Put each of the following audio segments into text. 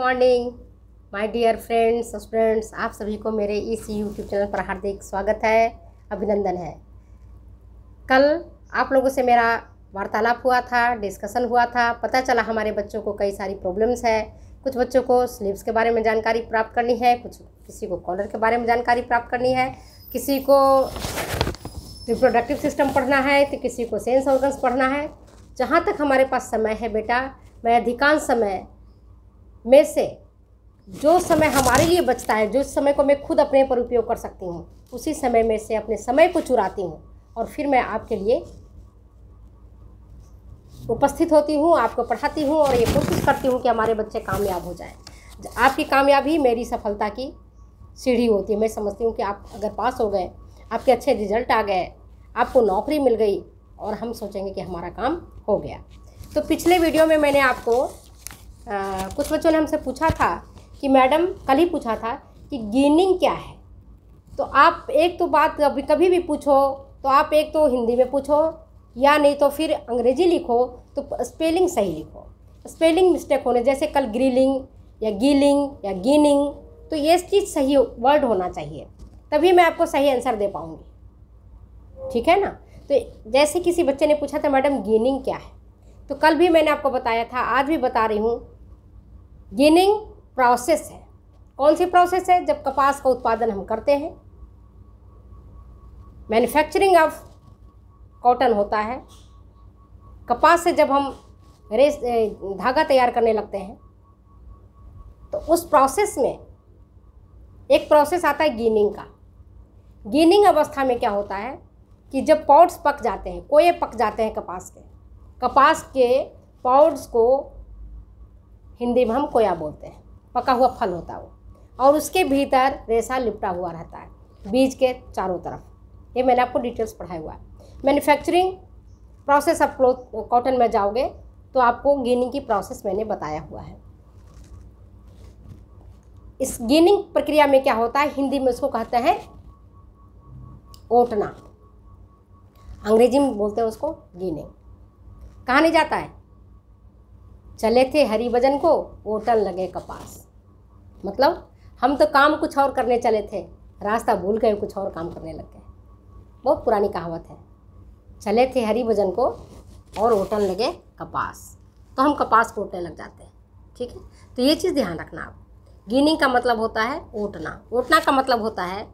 Morning my dear friends students, आप सभी को मेरे इस यूट्यूब चैनल पर हार्दिक स्वागत है, अभिनंदन है। कल आप लोगों से मेरा वार्तालाप हुआ था, डिस्कशन हुआ था। पता चला हमारे बच्चों को कई सारी प्रॉब्लम्स है। कुछ बच्चों को स्लीव्स के बारे में जानकारी प्राप्त करनी है, किसी को कॉलर के बारे में जानकारी प्राप्त करनी है, किसी को रिप्रोडक्टिव सिस्टम पढ़ना है, तो किसी को सेंस ऑर्गन्स पढ़ना है। जहाँ तक हमारे पास समय है बेटा, मैं अधिकांश समय में से जो समय हमारे लिए बचता है, जो समय को मैं खुद अपने पर उपयोग कर सकती हूँ, उसी समय में से अपने समय को चुराती हूँ और फिर मैं आपके लिए उपस्थित होती हूँ, आपको पढ़ाती हूँ और ये कोशिश करती हूँ कि हमारे बच्चे कामयाब हो जाएं। आपकी कामयाबी मेरी सफलता की सीढ़ी होती है। मैं समझती हूँ कि आप अगर पास हो गए, आपके अच्छे रिजल्ट आ गए, आपको नौकरी मिल गई और हम सोचेंगे कि हमारा काम हो गया। तो पिछले वीडियो में मैंने आपको कुछ बच्चों ने हमसे पूछा था कि मैडम, कल ही पूछा था कि गिनिंग क्या है। तो आप एक तो बात कभी भी पूछो तो आप एक तो हिंदी में पूछो या नहीं तो फिर अंग्रेजी लिखो, तो स्पेलिंग सही लिखो। स्पेलिंग मिस्टेक होने, जैसे कल ग्रिलिंग या गीलिंग या गिनिंग, तो ये चीज़ सही वर्ड होना चाहिए, तभी मैं आपको सही आंसर दे पाऊँगी, ठीक है ना। तो जैसे किसी बच्चे ने पूछा था मैडम गिनिंग क्या है, तो कल भी मैंने आपको बताया था, आज भी बता रही हूँ। गिनिंग प्रोसेस है। कौन सी प्रोसेस है? जब कपास का उत्पादन हम करते हैं, मैन्युफैक्चरिंग ऑफ कॉटन होता है। कपास से जब हम धागा तैयार करने लगते हैं, तो उस प्रोसेस में एक प्रोसेस आता है गिनिंग का। गिनिंग अवस्था में क्या होता है कि जब पॉड्स पक जाते हैं, कोये पक जाते हैं कपास के पॉड्स को हिंदी में हम कोया बोलते हैं। पका हुआ फल होता है वो, और उसके भीतर रेशा लिपटा हुआ रहता है बीज के चारों तरफ। ये मैंने आपको डिटेल्स पढ़ाया हुआ है। मैन्युफैक्चरिंग प्रोसेस ऑफ कॉटन में जाओगे तो आपको गिनिंग की प्रोसेस मैंने बताया हुआ है। इस गिनिंग प्रक्रिया में क्या होता है, हिंदी में उसको कहते हैं ओटना, अंग्रेजी में बोलते हैं उसको गिनिंग। कहाँ नहीं जाता है? चले थे हरी भजन को, ओटन लगे कपास। मतलब हम तो काम कुछ और करने चले थे, रास्ता भूल गए, कुछ और काम करने लग गए। बहुत पुरानी कहावत है, चले थे हरी भजन को और ओटन लगे कपास। तो हम कपास को ओटने लग जाते हैं, ठीक है। तो ये चीज़ ध्यान रखना आप। गिनिंग का मतलब होता है ओटना। ओटना का मतलब होता है,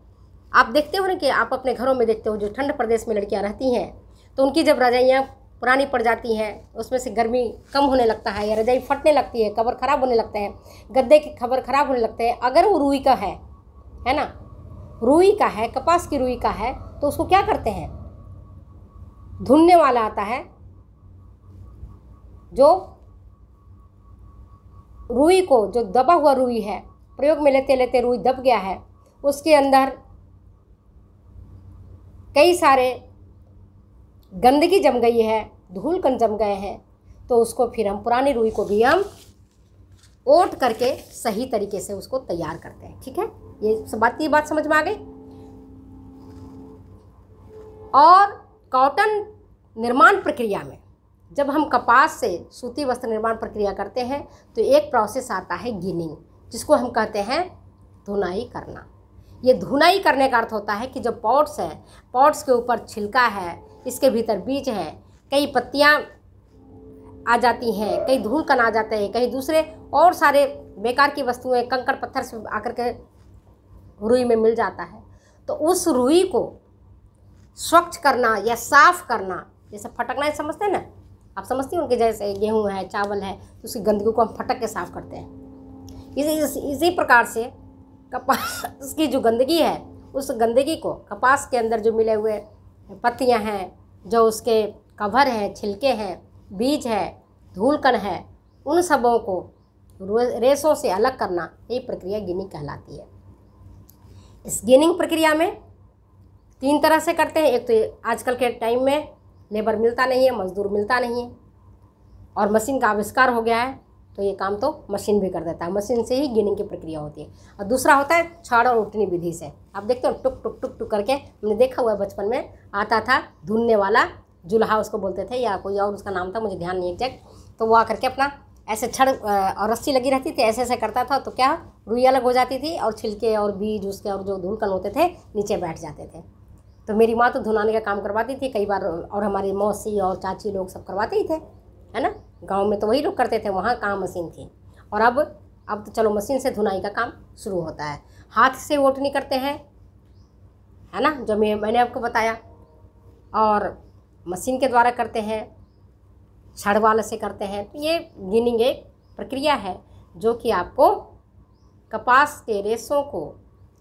आप देखते हो ना कि आप अपने घरों में देखते हो, जो ठंड प्रदेश में लड़कियां रहती हैं, तो उनकी जब रजाइयाँ पुरानी पड़ जाती हैं, उसमें से गर्मी कम होने लगता है या रजाई फटने लगती है, कवर ख़राब होने लगते हैं, गद्दे के कवर ख़राब होने लगते हैं। अगर वो रुई का है ना, रुई का है, कपास की रुई का है, तो उसको क्या करते हैं, धुनने वाला आता है, जो रुई को, जो दबा हुआ रुई है, प्रयोग में लेते लेते रुई दब गया है, उसके अंदर कई सारे गंदगी जम गई है, धूल कण जम गए हैं, तो उसको फिर हम पुरानी रुई को भी हम ओट करके सही तरीके से उसको तैयार करते हैं, ठीक है। ये बात समझ में आ गई। और कॉटन निर्माण प्रक्रिया में जब हम कपास से सूती वस्त्र निर्माण प्रक्रिया करते हैं, तो एक प्रोसेस आता है गिनिंग, जिसको हम कहते हैं धुनाई करना। ये धुनाई करने का अर्थ होता है कि जो पॉड्स है, पॉड्स के ऊपर छिलका है, इसके भीतर बीज है, कई पत्तियां आ जाती हैं, कई धूल कण आ जाते हैं, कई दूसरे और सारे बेकार की वस्तुएं कंकड़ पत्थर से आकर के रुई में मिल जाता है। तो उस रुई को स्वच्छ करना या साफ करना, जैसे फटकना समझते हैं ना, आप समझती हो कि जैसे गेहूँ है, चावल है, तो उसकी गंदगी को हम फटक के साफ करते हैं। इसी प्रकार से कपास की जो गंदगी है, उस गंदगी को कपास के अंदर जो मिले हुए पत्तियां हैं, जो उसके कवर हैं, छिलके हैं, बीज है, धूल कण है, उन सबों को रेशों से अलग करना, ये प्रक्रिया गिनिंग कहलाती है। इस गिनिंग प्रक्रिया में 3 तरह से करते हैं। एक तो आजकल के टाइम में लेबर मिलता नहीं है, मजदूर मिलता नहीं है, और मशीन का आविष्कार हो गया है, तो ये काम तो मशीन भी कर देता है। मशीन से ही गिनिंग की प्रक्रिया होती है। और दूसरा होता है छड़ और उठनी विधि से। आप देखते हो टुक टुक टुक टुक करके, हमने देखा हुआ है, बचपन में आता था धुनने वाला, जुल्हा उसको बोलते थे, या कोई और उसका नाम था, मुझे ध्यान नहीं एग्जैक्ट। तो वो आकर के अपना ऐसे छड़ और रस्सी लगी रहती थी, ऐसे ऐसे करता था तो क्या रुई अलग हो जाती थी और छिलके और बीज उसके और जो धूल कण होते थे नीचे बैठ जाते थे। तो मेरी माँ तो धुनाने का काम करवाती थी कई बार, और हमारी मौसी और चाची लोग सब करवाते ही थे, है ना। गांव में तो वही लोग करते थे, वहाँ कहाँ मशीन थी। और अब तो चलो मशीन से धुनाई का काम शुरू होता है। हाथ से ओटनी करते हैं, है ना, जो मैंने आपको बताया, और मशीन के द्वारा करते हैं, छड़ वाले से करते हैं। तो ये गिनिंग एक प्रक्रिया है जो कि आपको कपास के रेशों को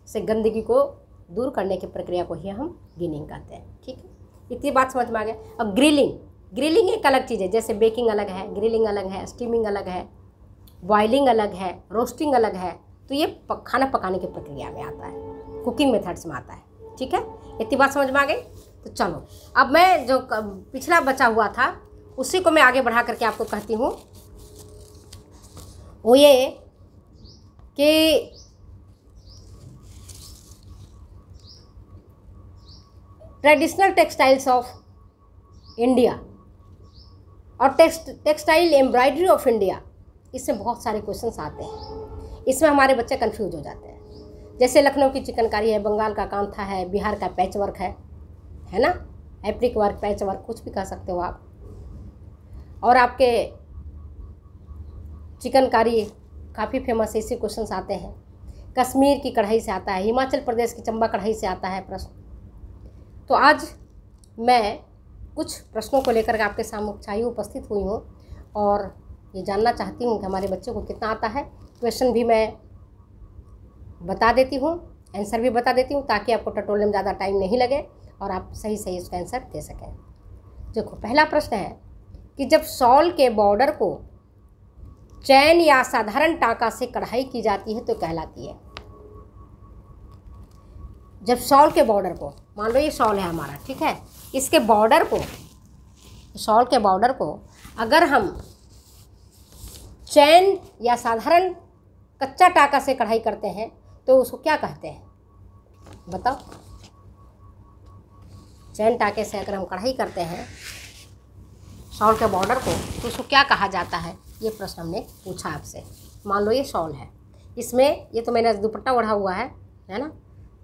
से गंदगी को दूर करने की प्रक्रिया को ही हम गिनिंग कहते हैं। ठीक है, इतनी बात समझ में आ गया। अब ग्रिलिंग एक अलग चीज़ है, जैसे बेकिंग अलग है, ग्रिलिंग अलग है, स्टीमिंग अलग है, बॉइलिंग अलग है, रोस्टिंग अलग है। तो ये खाना पकाने की प्रक्रिया में आता है, कुकिंग मेथड्स में आता है। ठीक है, इतनी बात समझ में आ गई। तो चलो अब मैं जो पिछला बचा हुआ था उसी को मैं आगे बढ़ा करके आपको कहती हूँ। वो ये कि ट्रेडिशनल टेक्सटाइल्स ऑफ इंडिया और टेक्सटाइल एम्ब्रॉयडरी ऑफ इंडिया, इसमें बहुत सारे क्वेश्चंस आते हैं। इसमें हमारे बच्चे कंफ्यूज हो जाते हैं। जैसे लखनऊ की चिकनकारी है, बंगाल का कांथा है, बिहार का पैच वर्क है ना, एप्रिक वर्क, पैच वर्क, कुछ भी कह सकते हो आप। और आपके चिकनकारी काफ़ी फेमस है, इससे क्वेश्चंस आते हैं। कश्मीर की कढ़ाई से आता है, हिमाचल प्रदेश की चंबा कढ़ाई से आता है प्रश्न। तो आज मैं कुछ प्रश्नों को लेकर आपके सामने उपस्थित हुई हूँ और ये जानना चाहती हूँ कि हमारे बच्चों को कितना आता है। क्वेश्चन भी मैं बता देती हूँ, आंसर भी बता देती हूँ, ताकि आपको टटोलने में ज़्यादा टाइम नहीं लगे और आप सही सही उसका आंसर दे सकें। देखो, पहला प्रश्न है कि जब शॉल के बॉर्डर को चैन या साधारण टाँका से कढ़ाई की जाती है तो कहलाती है। जब शॉल के बॉर्डर को, मान लो ये शॉल है हमारा, ठीक है, इसके बॉर्डर को, शॉल के बॉर्डर को अगर हम चैन या साधारण कच्चा टाँका से कढ़ाई करते हैं तो उसको क्या कहते हैं, बताओ। चैन टाँके से अगर हम कढ़ाई करते हैं शॉल के बॉर्डर को तो उसको क्या कहा जाता है, ये प्रश्न हमने पूछा आपसे। मान लो ये शॉल है, इसमें ये तो मैंने दुपट्टा ओढ़ा हुआ है ना,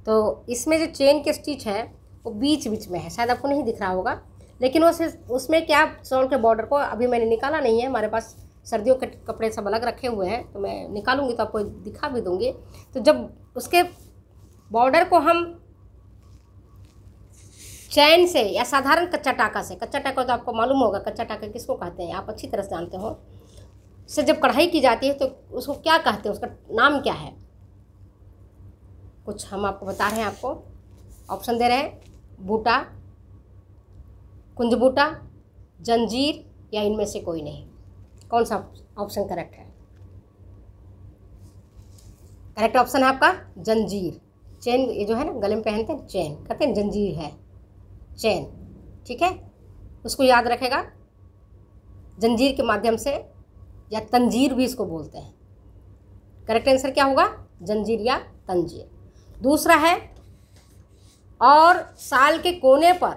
तो इसमें जो चेन के स्टिच है वो बीच बीच में है, शायद आपको नहीं दिख रहा होगा, लेकिन उसमें क्या शॉल के बॉर्डर को अभी मैंने निकाला नहीं है, हमारे पास सर्दियों के कपड़े सब अलग रखे हुए हैं, तो मैं निकालूंगी तो आपको दिखा भी दूंगी। तो जब उसके बॉर्डर को हम चैन से या साधारण कच्चा टाँका से, कच्चा टाँका तो आपको मालूम होगा कच्चा टाँका किसको कहते हैं, आप अच्छी तरह से जानते हो, से जब कढ़ाई की जाती है तो उसको क्या कहते हैं, उसका नाम क्या है, कुछ हम आपको बता रहे हैं, आपको ऑप्शन दे रहे हैं, बूटा, कुंज बूटा, जंजीर या इनमें से कोई नहीं। कौन सा ऑप्शन करेक्ट है? करेक्ट ऑप्शन है आपका जंजीर। चेन, ये जो है ना गले में पहनते हैं चेन, कहते हैं जंजीर है, चेन, ठीक है, उसको याद रखेगा। जंजीर के माध्यम से, या तंजीर भी इसको बोलते हैं। करेक्ट आंसर क्या होगा, जंजीर या तंजीर। दूसरा है, और साल के कोने पर,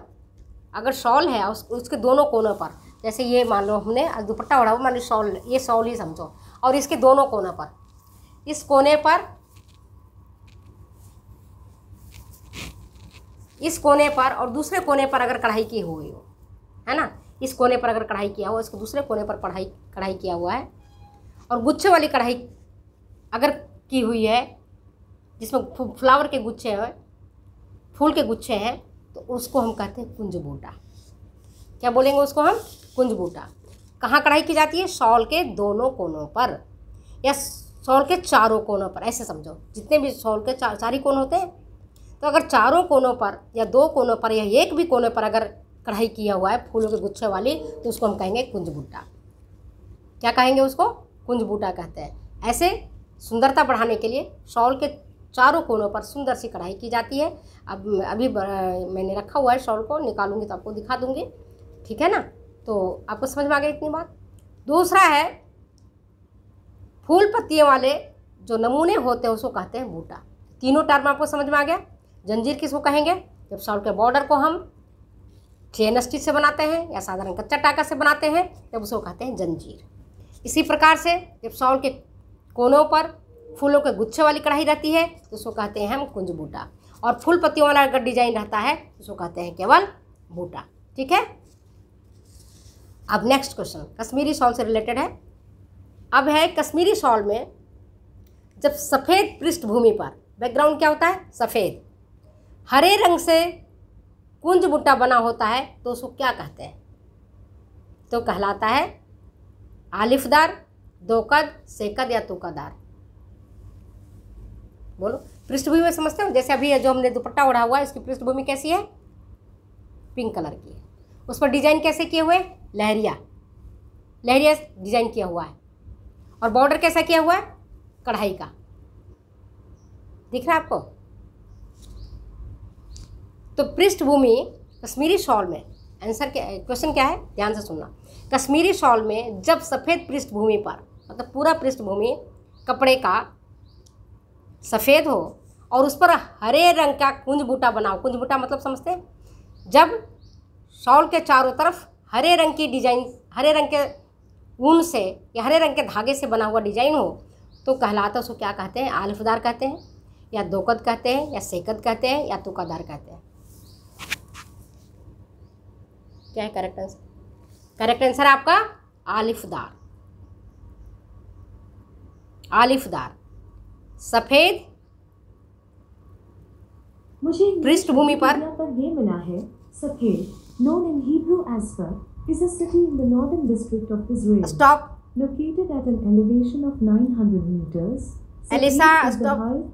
अगर शॉल है उसके दोनों कोनों पर, जैसे ये मान लो हमने आज दुपट्टा ओढ़ा हुआ, मान लो शॉल, ये शॉल ही समझो, और इसके दोनों कोनों पर, इस कोने पर, इस कोने पर और दूसरे कोने पर अगर कढ़ाई की हुई हो, है ना, इस कोने पर अगर कढ़ाई किया हुआ, इसके दूसरे कोने पर कढ़ाई किया हुआ है, और गुच्छे वाली कढ़ाई अगर की हुई है जिसमें फ्लावर के गुच्छे हैं, फूल के गुच्छे हैं, तो उसको हम कहते हैं कुंज बूटा। क्या बोलेंगे उसको हम? कुंज बूटा। कहाँ कढ़ाई की जाती है? शॉल के दोनों कोनों पर या शॉल के चारों कोनों पर, ऐसे समझो, जितने भी शॉल के चार ही कोन होते हैं, तो अगर चारों कोनों पर या दो कोनों पर या एक भी कोने पर अगर कढ़ाई किया हुआ है फूलों के गुच्छे वाली, तो उसको हम कहेंगे कुंज बूटा। क्या कहेंगे उसको? कुंज बूटा कहते हैं। ऐसे सुंदरता बढ़ाने के लिए शॉल के चारों कोनों पर सुंदर सी कढ़ाई की जाती है। अब अभी मैंने रखा हुआ है शॉल को, निकालूंगी तो आपको दिखा दूंगी, ठीक है ना। तो आपको समझ में आ गई इतनी बात। दूसरा है, फूल पत्तियों वाले जो नमूने होते हैं उसको कहते हैं बूटा। तीनों टर्म आपको समझ में आ गया। जंजीर किसको कहेंगे? जब शॉल के बॉर्डर को हम चेन स्टिच से बनाते हैं या साधारण कच्चा टाका से बनाते हैं, तब उसको कहते हैं जंजीर। इसी प्रकार से जब शॉल के कोनों पर फूलों के गुच्छे वाली कढ़ाई रहती है तो उसको कहते हैं हम कुंज बूटा, और फूल पत्तियों वाला अगर डिजाइन रहता है तो उसको कहते हैं केवल बूटा। ठीक है। अब नेक्स्ट क्वेश्चन कश्मीरी शॉल से रिलेटेड है। अब है कश्मीरी शॉल में जब सफ़ेद पृष्ठभूमि पर, बैकग्राउंड क्या होता है सफ़ेद, हरे रंग से कुंज बूटा बना होता है तो उसको क्या कहते हैं? तो कहलाता है आलिफदार, दोकद, सेकद या तुकादार। बोलो। पृष्ठभूमि में समझते हो? जैसे अभी जो हमने दुपट्टा ओढ़ा हुआ है इसकी पृष्ठभूमि कैसी है? पिंक कलर की है। उस पर डिजाइन कैसे किए हुए? लहरिया डिजाइन किया हुआ है, और बॉर्डर कैसा किया हुआ है? कढ़ाई का। दिख रहा है आपको? तो पृष्ठभूमि कश्मीरी शॉल में, आंसर क्या, क्वेश्चन क्या है ध्यान से सुनना। कश्मीरी शॉल में जब सफ़ेद पृष्ठभूमि पर, मतलब पूरा पृष्ठभूमि कपड़े का सफ़ेद हो और उस पर हरे रंग का कुंज बूटा बना हो, कुंज बूटा मतलब समझते हैं? जब शॉल के चारों तरफ हरे रंग की डिजाइन, हरे रंग के ऊन से या हरे रंग के धागे से बना हुआ डिजाइन हो तो कहलाता, उसको क्या कहते हैं? आलिफदार कहते हैं, या दोकद कहते हैं, या सेकद कहते हैं, या तुकादार कहते हैं। क्या है करेक्ट आंसर? करेक्ट आंसर है आपका आलिफदार। आलिफदार सफेद पृष्ठभूमि पर ये मिला है। सफेद, known in Hebrew as Sfar, is a city in the northern district of Israel. Stop. Located at an elevation of 900 meters. Elisa, Safed is the stop. height